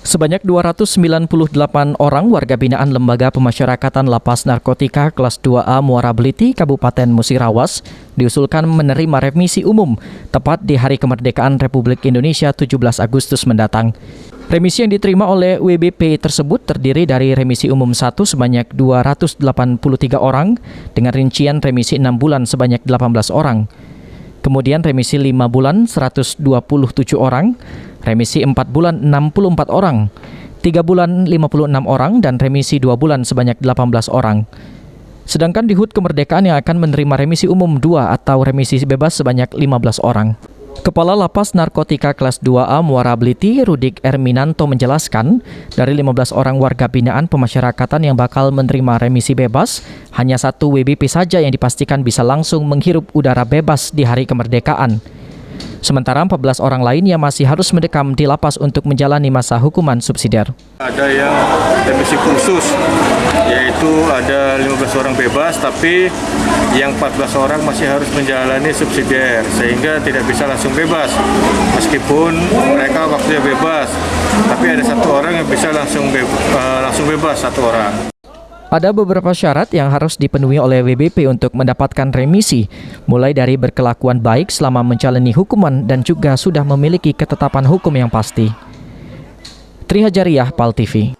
Sebanyak 298 orang warga binaan Lembaga Pemasyarakatan Lapas Narkotika kelas 2A Muara Beliti, Kabupaten Musirawas, diusulkan menerima remisi umum tepat di Hari Kemerdekaan Republik Indonesia 17 Agustus mendatang. Remisi yang diterima oleh WBP tersebut terdiri dari remisi umum 1 sebanyak 283 orang, dengan rincian remisi 6 bulan sebanyak 18 orang. Kemudian remisi 5 bulan 127 orang, remisi 4 bulan 64 orang, 3 bulan 56 orang, dan remisi 2 bulan sebanyak 18 orang. Sedangkan di HUT Kemerdekaan yang akan menerima remisi umum 2 atau remisi bebas sebanyak 15 orang. Kepala Lapas Narkotika kelas 2A Muara Beliti, Rudik Erminanto menjelaskan, dari 15 orang warga binaan pemasyarakatan yang bakal menerima remisi bebas, hanya 1 WBP saja yang dipastikan bisa langsung menghirup udara bebas di Hari Kemerdekaan. Sementara 14 orang lainnya masih harus mendekam di lapas untuk menjalani masa hukuman subsidiar. Ada yang remisi khusus, yaitu ada 15 orang bebas, tapi yang 14 orang masih harus menjalani subsidiar, sehingga tidak bisa langsung bebas. Meskipun mereka waktunya bebas, tapi ada 1 orang yang bisa langsung bebas 1 orang. Ada beberapa syarat yang harus dipenuhi oleh WBP untuk mendapatkan remisi, mulai dari berkelakuan baik selama menjalani hukuman dan juga sudah memiliki ketetapan hukum yang pasti. Tri Hajariah, PAL TV.